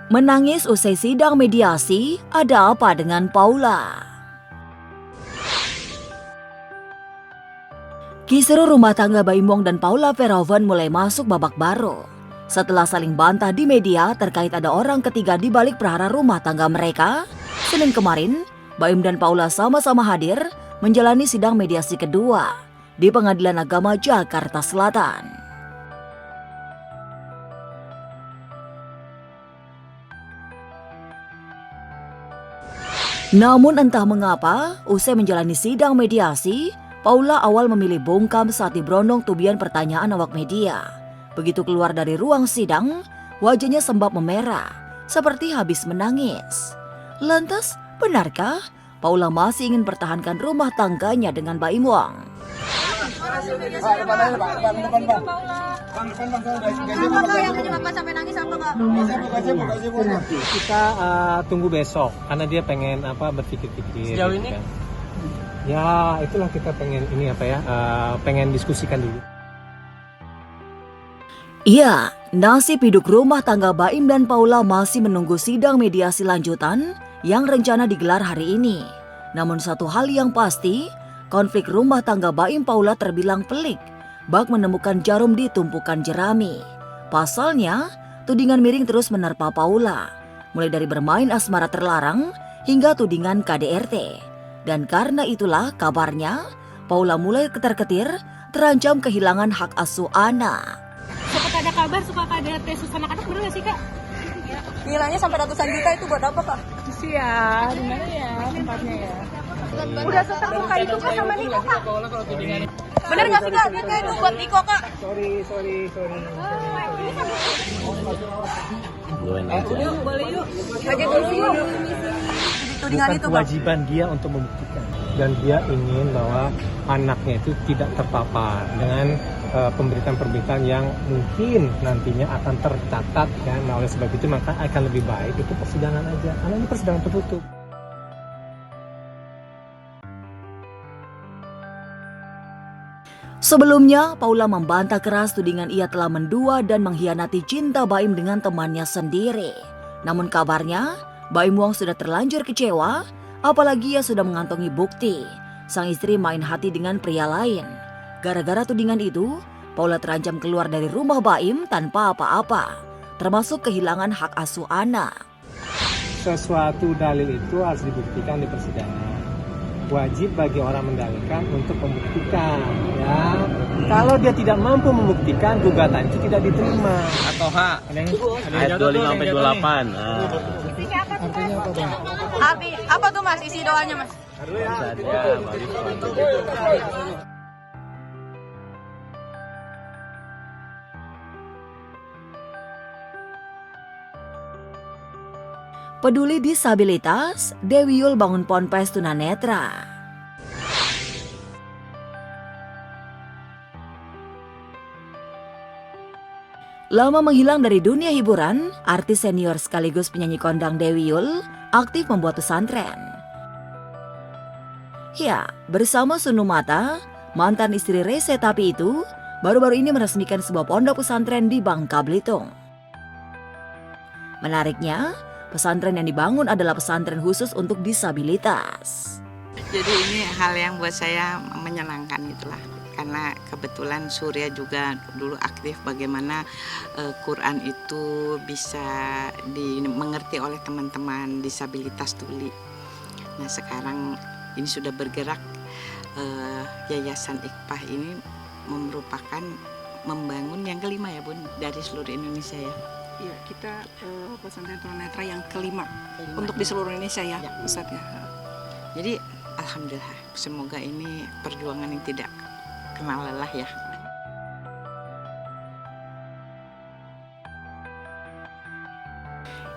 Menangis usai sidang mediasi, ada apa dengan Paula? Kisru rumah tangga Baim Wong dan Paula Verhoeven mulai masuk babak baru. Setelah saling bantah di media terkait ada orang ketiga di balik perkara rumah tangga mereka, Senin kemarin, Baim dan Paula sama-sama hadir menjalani sidang mediasi kedua di Pengadilan Agama Jakarta Selatan. Namun entah mengapa, usai menjalani sidang mediasi, Paula awal memilih bungkam saat diberondong tubian pertanyaan awak media. Begitu keluar dari ruang sidang, wajahnya sembab memerah, seperti habis menangis. Lantas, benarkah Paula masih ingin pertahankan rumah tangganya dengan Baim Wong? Kita tunggu besok karena dia pengen berpikir-pikir. Sejauh gitu ini? kan. Ya itulah kita pengen pengen diskusikan dulu. Iya, nasib hidup rumah tangga Baim dan Paula masih menunggu sidang mediasi lanjutan yang rencana digelar hari ini. Namun satu hal yang pasti, konflik rumah tangga Baim Paula terbilang pelik, bak menemukan jarum di tumpukan jerami. Pasalnya, tudingan miring terus menerpa Paula, mulai dari bermain asmara terlarang hingga tudingan KDRT. Dan karena itulah kabarnya, Paula mulai ketar-ketir terancam kehilangan hak asuh anak. Sempat ada kabar suka KDRT susah anak-anak, bener gak sih Kak? Nilainya sampai ratusan juta itu buat apa Kak? Kasian, gimana ya tempatnya ya? Udah seterbuka itu Kak sama Niko Kak? Bener gak sih Kak? Dia itu buat Niko Kak? Sorry. Boleh yuk. Lagi dulu yuk. Tudingan Bukan itu Kak. kewajiban dia untuk membuktikan. Dan dia ingin bahwa anaknya itu tidak terpapar dengan pemberitaan-pemberitaan yang mungkin nantinya akan tercatat kan. Nah, oleh sebab itu maka akan lebih baik itu persidangan aja karena ini persidangan tertutup. Sebelumnya, Paula membantah keras tudingan ia telah mendua dan mengkhianati cinta Baim dengan temannya sendiri. Namun kabarnya, Baim Wong sudah terlanjur kecewa, apalagi ia sudah mengantongi bukti sang istri main hati dengan pria lain. Gara-gara tudingan itu, Paula terancam keluar dari rumah Baim tanpa apa-apa, termasuk kehilangan hak asuh anak. Sesuatu dalil itu harus dibuktikan di persidangan. Wajib bagi orang mendalilkan untuk membuktikan, ya. Kalau dia tidak mampu membuktikan, gugatan itu tidak diterima. Atau H ayat 25 sampai 28. Arti apa tuh Mas isi doanya Mas? Peduli disabilitas, Dewi Yul bangun ponpes tunanetra. Lama menghilang dari dunia hiburan, artis senior sekaligus penyanyi kondang Dewi Yul aktif membuat pesantren. Ya, bersama Sunu Mata, mantan istri Rese Tapi itu, baru-baru ini meresmikan sebuah pondok pesantren di Bangka Belitung. Menariknya, pesantren yang dibangun adalah pesantren khusus untuk disabilitas. Jadi ini hal yang buat saya menyenangkan itulah. Karena kebetulan Surya juga dulu aktif bagaimana Quran itu bisa dimengerti oleh teman-teman disabilitas tuli. Nah sekarang ini sudah bergerak, Yayasan Iqpah ini merupakan membangun yang kelima ya Bun dari seluruh Indonesia ya. Iya, kita pesantren tunanetra yang kelima untuk di seluruh Indonesia ya, Ustaz ya. Jadi alhamdulillah, semoga ini perjuangan yang tidak kenal lelah ya.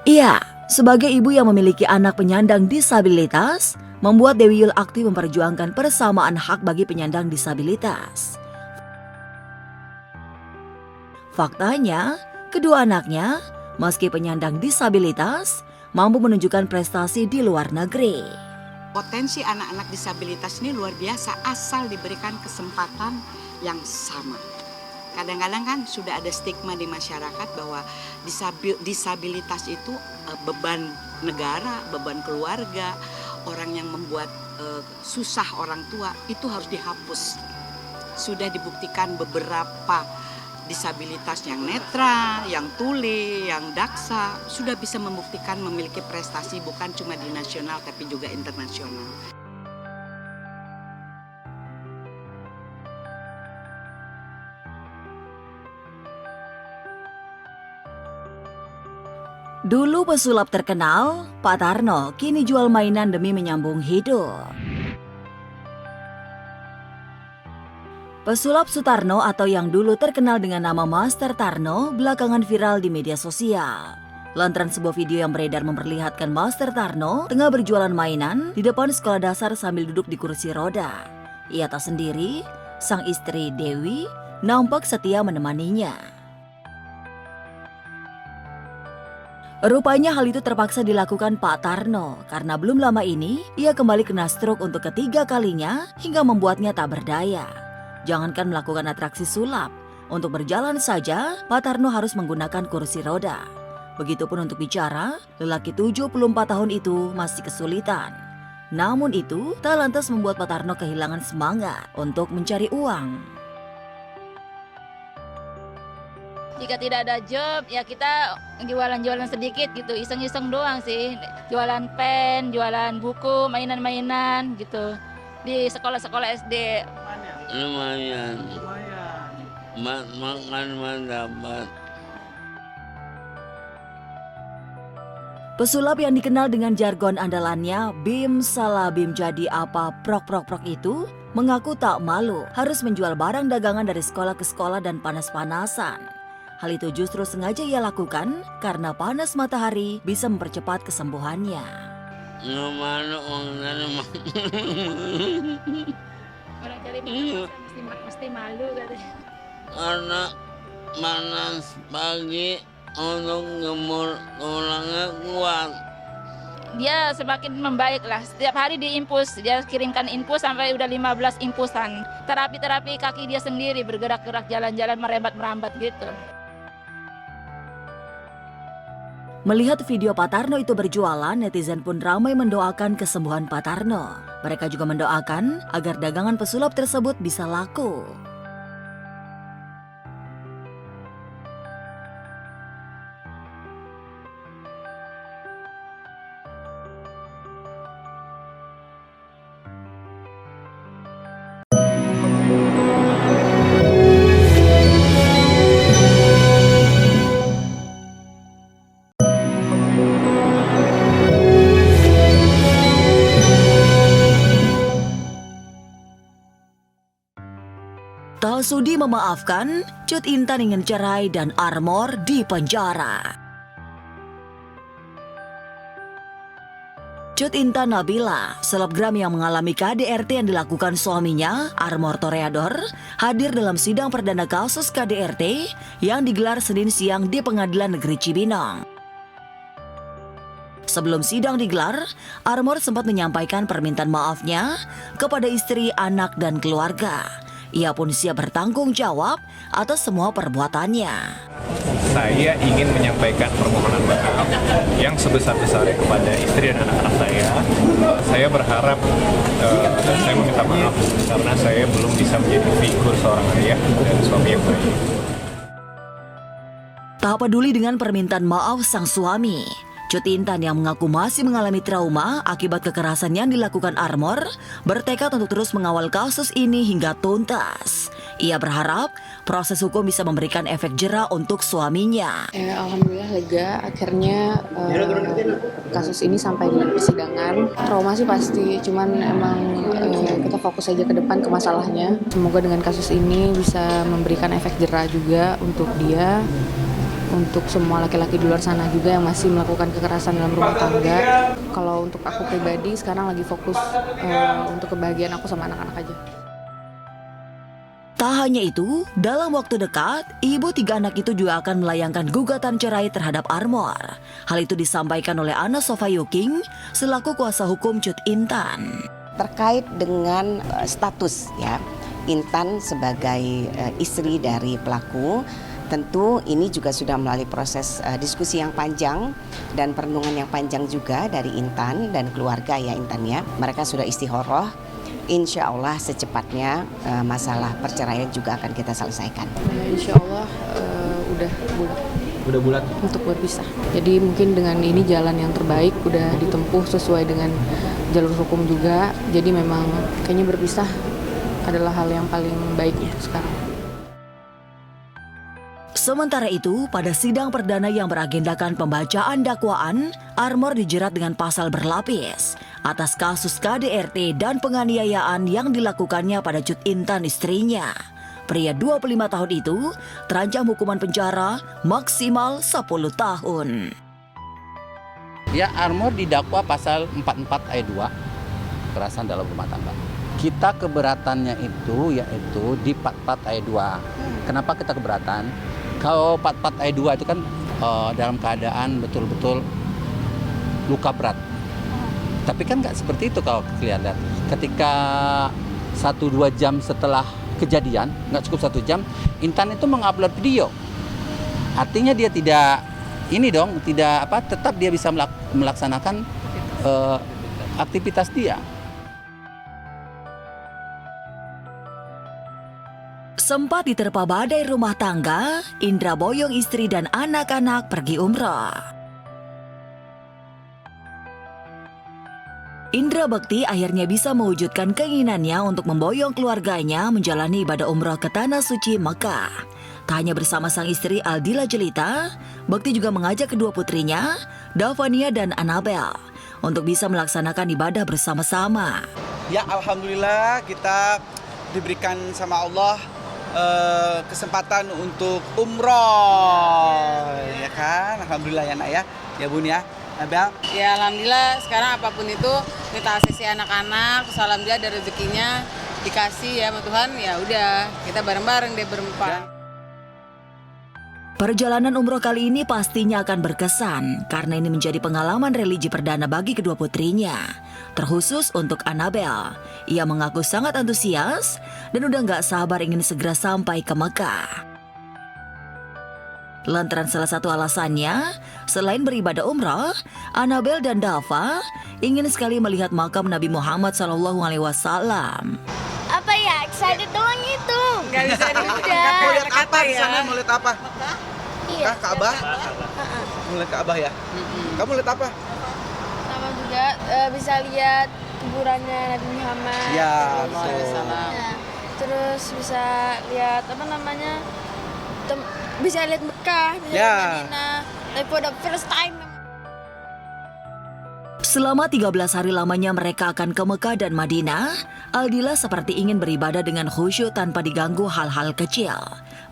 Iya, sebagai ibu yang memiliki anak penyandang disabilitas, membuat Dewi Yul aktif memperjuangkan persamaan hak bagi penyandang disabilitas. Faktanya, kedua anaknya, meski penyandang disabilitas, mampu menunjukkan prestasi di luar negeri. Potensi anak-anak disabilitas ini luar biasa asal diberikan kesempatan yang sama. Kadang-kadang kan sudah ada stigma di masyarakat bahwa disabilitas itu beban negara, beban keluarga, orang yang membuat susah orang tua, itu harus dihapus. Sudah dibuktikan beberapa disabilitas yang netra, yang tuli, yang daksa sudah bisa membuktikan memiliki prestasi bukan cuma di nasional tapi juga internasional. Dulu pesulap terkenal, Pak Tarno kini jual mainan demi menyambung hidup. Pesulap Sutarno atau yang dulu terkenal dengan nama Master Tarno belakangan viral di media sosial. Lantaran sebuah video yang beredar memperlihatkan Master Tarno tengah berjualan mainan di depan sekolah dasar sambil duduk di kursi roda. Ia tak sendiri, sang istri Dewi nampak setia menemaninya. Rupanya hal itu terpaksa dilakukan Pak Tarno karena belum lama ini ia kembali kena stroke untuk ketiga kalinya hingga membuatnya tak berdaya. Jangankan melakukan atraksi sulap, untuk berjalan saja Pak Tarno harus menggunakan kursi roda. Begitupun untuk bicara, lelaki 74 tahun itu masih kesulitan. Namun itu tak lantas membuat Pak Tarno kehilangan semangat untuk mencari uang. Jika tidak ada job, ya kita jualan-jualan sedikit gitu, iseng-iseng doang sih. Jualan pen, jualan buku, mainan-mainan gitu. Di sekolah-sekolah SD. Lumayan. Makan dapat. Pesulap yang dikenal dengan jargon andalannya Bim salah Bim jadi apa prok prok prok itu mengaku tak malu harus menjual barang dagangan dari sekolah ke sekolah dan panas-panasan. Hal itu justru sengaja ia lakukan karena panas matahari bisa mempercepat kesembuhannya. Orang cari mesti malu katanya. Karena panas pagi untuk gemur tulangnya kuat. Dia semakin membaik lah. Setiap hari diinfus, dia kirimkan infus sampai udah 15 infusan. Terapi kaki dia sendiri bergerak-gerak jalan-jalan merambat-merambat gitu. Melihat video Pak Tarno itu berjualan, netizen pun ramai mendoakan kesembuhan Pak Tarno. Mereka juga mendoakan agar dagangan pesulap tersebut bisa laku. Tak sudi memaafkan, Cut Intan ingin cerai dan Armor di penjara. Cut Intan Nabila, selebgram yang mengalami KDRT yang dilakukan suaminya, Armor Toreador, hadir dalam sidang perdana kasus KDRT yang digelar Senin siang di Pengadilan Negeri Cibinong. Sebelum sidang digelar, Armor sempat menyampaikan permintaan maafnya kepada istri, anak, dan keluarga. Ia pun siap bertanggung jawab atas semua perbuatannya. Saya ingin menyampaikan permohonan maaf yang sebesar-besarnya kepada istri dan anak-anak saya. Saya berharap saya meminta maaf karena saya belum bisa menjadi figur seorang ayah dan suami yang baik. Tak peduli dengan permintaan maaf sang suami, Cut Intan yang mengaku masih mengalami trauma akibat kekerasan yang dilakukan Armor bertekad untuk terus mengawal kasus ini hingga tuntas. Ia berharap proses hukum bisa memberikan efek jera untuk suaminya. Alhamdulillah lega akhirnya kasus ini sampai di persidangan. Trauma sih pasti, cuman emang kita fokus aja ke depan ke masalahnya. Semoga dengan kasus ini bisa memberikan efek jera juga untuk dia, untuk semua laki-laki di luar sana juga yang masih melakukan kekerasan dalam rumah tangga. Kalau untuk aku pribadi sekarang lagi fokus untuk kebahagiaan aku sama anak-anak aja. Tak hanya itu, dalam waktu dekat, ibu 3 anak itu juga akan melayangkan gugatan cerai terhadap Armor. Hal itu disampaikan oleh Ana Sofayuking selaku kuasa hukum Cut Intan. Terkait dengan status ya, Intan sebagai istri dari pelaku. Tentu ini juga sudah melalui proses diskusi yang panjang dan perenungan yang panjang juga dari Intan dan keluarga ya Intan ya. Mereka sudah istikharah. Insya Allah secepatnya masalah perceraian juga akan kita selesaikan. Insya Allah udah bulat untuk berpisah. Jadi mungkin dengan ini jalan yang terbaik udah ditempuh sesuai dengan jalur hukum juga. Jadi memang kayaknya berpisah adalah hal yang paling baik untuk sekarang. Sementara itu, pada sidang perdana yang beragendakan pembacaan dakwaan, Armor dijerat dengan pasal berlapis atas kasus KDRT dan penganiayaan yang dilakukannya pada Cut Intan istrinya. Pria 25 tahun itu terancam hukuman penjara maksimal 10 tahun. Ya, Armor didakwa pasal 44 ayat 2, kekerasan dalam rumah tangga. Kita keberatannya itu yaitu di 44 ayat 2. Kenapa kita keberatan? Kalau 44 ayat 2 itu kan dalam keadaan betul-betul luka berat. Tapi kan nggak seperti itu kalau kelihatan. Ketika 1-2 jam setelah kejadian, nggak cukup 1 jam, Intan itu mengupload video. Artinya dia tidak tetap dia bisa melaksanakan aktivitas dia. Sempat diterpa badai rumah tangga, Indra boyong istri dan anak-anak pergi umrah. Indra Bekti akhirnya bisa mewujudkan keinginannya untuk memboyong keluarganya menjalani ibadah umrah ke Tanah Suci Mekah. Tak hanya bersama sang istri Aldila Jelita, Bekti juga mengajak kedua putrinya, Davania dan Annabel, untuk bisa melaksanakan ibadah bersama-sama. Ya, alhamdulillah kita diberikan sama Allah kesempatan untuk umroh, ya kan? Alhamdulillah ya nak ya bun ya, Abel. Ya alhamdulillah sekarang apapun itu kita asisi anak-anak, terus alhamdulillah ada rezekinya dikasih ya sama Tuhan, ya udah kita bareng-bareng deh berempat. Perjalanan umroh kali ini pastinya akan berkesan karena ini menjadi pengalaman religi perdana bagi kedua putrinya. Terkhusus untuk Annabel, ia mengaku sangat antusias dan udah gak sabar ingin segera sampai ke Mekah. Lantaran salah satu alasannya, selain beribadah umrah, Annabel dan Dava ingin sekali melihat makam Nabi Muhammad SAW. Apa ya, excited doang itu. Gak bisa diudah. Mau lihat apa di sana? Mau lihat apa? Iya. Ka'bah? Mau lihat Ka'bah ya? Kamu lihat apa? Sama juga bisa lihat kuburannya Nabi Muhammad. Ya, Terus bisa lihat bisa lihat Mekah, bisa lihat Madinah. Like for the first time. Selama 13 hari lamanya mereka akan ke Mekah dan Madinah, Aldila seperti ingin beribadah dengan khusyuk tanpa diganggu hal-hal kecil.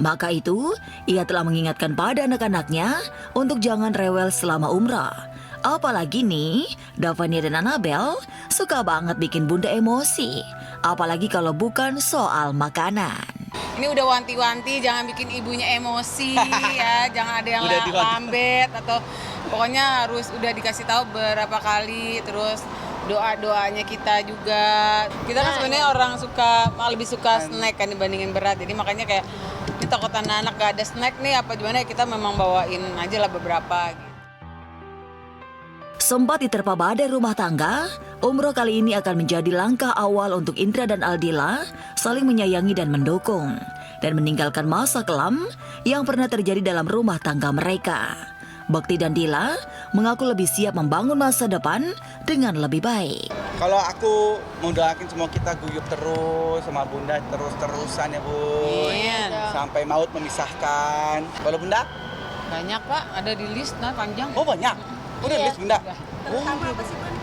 Maka itu, ia telah mengingatkan pada anak-anaknya untuk jangan rewel selama umrah. Apalagi nih, Davania dan Annabel suka banget bikin bunda emosi. Apalagi kalau bukan soal makanan. Ini udah wanti-wanti jangan bikin ibunya emosi ya, jangan ada yang lambat atau pokoknya harus udah dikasih tahu berapa kali, terus doa-doanya kita juga. Kita kan sebenarnya orang lebih suka snack kan dibandingin berat. Jadi makanya kayak ini takut anak-anak gak ada snack nih apa gimana, kita memang bawain aja lah beberapa gitu. Sempat diterpa badai rumah tangga, umroh kali ini akan menjadi langkah awal untuk Indra dan Aldila saling menyayangi dan mendukung, dan meninggalkan masa kelam yang pernah terjadi dalam rumah tangga mereka. Bekti dan Dila mengaku lebih siap membangun masa depan dengan lebih baik. Kalau aku mau doakin semua kita guyup terus sama Bunda terus-terusan ya Bun. Sampai maut memisahkan. Kalau Bunda? Banyak Pak, ada di list panjang. Oh banyak? Udah list Bunda? Apa sih Bun?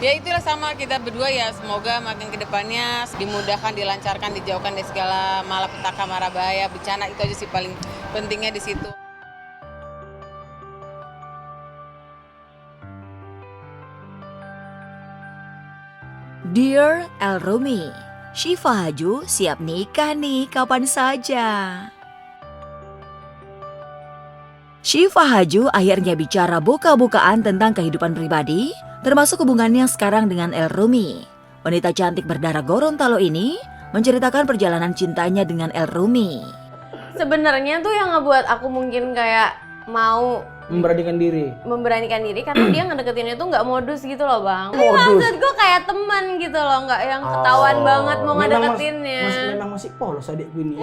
Ya itulah sama kita berdua ya, semoga makin ke depannya dimudahkan, dilancarkan, dijauhkan dari segala malapetaka, mara bahaya, bencana, itu aja sih paling pentingnya di situ. Dear El Rumi, Syifa Haju siap nikah nih kapan saja. Syifa Haju akhirnya bicara buka-bukaan tentang kehidupan pribadi, termasuk hubungannya sekarang dengan El Rumi. Wanita cantik berdarah Gorontalo ini menceritakan perjalanan cintanya dengan El Rumi. Sebenarnya tuh yang ngebuat aku mungkin kayak mau memberanikan diri karena dia ngedeketinnya tuh nggak modus gitu loh bang. Modus? Maksud gue kayak teman gitu loh, nggak yang ketahuan banget mau ngedeketinnya. Memang masih polos adikku ini.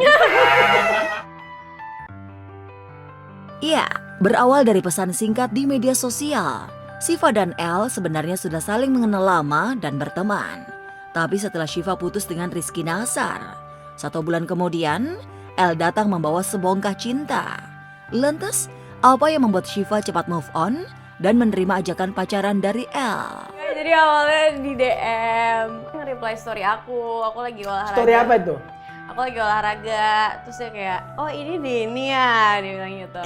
Iya, berawal dari pesan singkat di media sosial, Syifa dan El sebenarnya sudah saling mengenal lama dan berteman. Tapi setelah Syifa putus dengan Rizky Nasar, 1 bulan kemudian, El datang membawa sebongkah cinta. Lantas, apa yang membuat Syifa cepat move on dan menerima ajakan pacaran dari El? Jadi awalnya di DM, nge-reply story aku lagi olahraga. Story apa itu? Aku lagi olahraga, terus dia kayak, oh ini Denny ya, dia bilang gitu.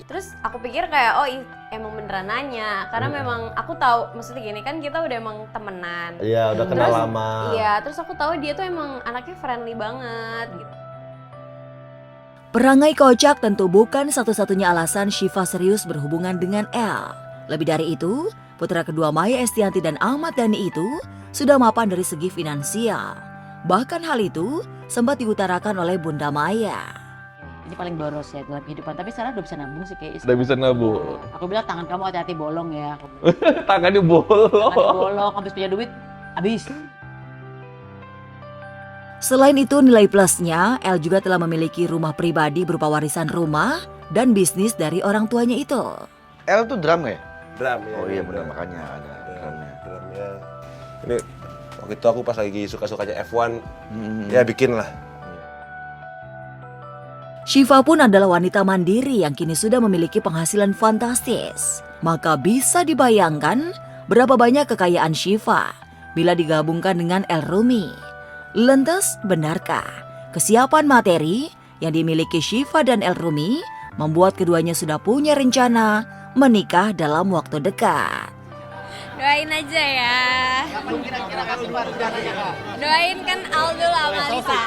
Terus aku pikir kayak, oh emang beneran nanya, karena memang aku tahu, maksudnya gini kan kita udah emang temenan. Iya, udah kenal lama. Iya, terus aku tahu dia tuh emang anaknya friendly banget gitu. Perangai kocak tentu bukan satu-satunya alasan Syifa serius berhubungan dengan El. Lebih dari itu, putra kedua Maya Estianty dan Ahmad Dhani itu sudah mapan dari segi finansial. Bahkan hal itu sempat diutarakan oleh Bunda Maya. Ini paling boros ya dalam kehidupan, tapi sekarang udah bisa nabung sih kayak. Udah bisa nabung. Aku bilang tangan kamu hati-hati bolong ya. Tangannya bolong. Tangan bolong, habis punya duit, habis. Selain itu, nilai plusnya, El juga telah memiliki rumah pribadi berupa warisan rumah dan bisnis dari orang tuanya itu. El tuh drum ya? Drum ya. Oh iya benar, makanya ada drumnya. Drumnya. Ini waktu itu aku pas lagi suka-sukanya F1, ya bikin lah. Syifa pun adalah wanita mandiri yang kini sudah memiliki penghasilan fantastis. Maka bisa dibayangkan berapa banyak kekayaan Syifa bila digabungkan dengan El Rumi. Lantas, benarkah kesiapan materi yang dimiliki Syifa dan El Rumi membuat keduanya sudah punya rencana menikah dalam waktu dekat? Doain aja ya. Doain kan Aldo sama Lisa.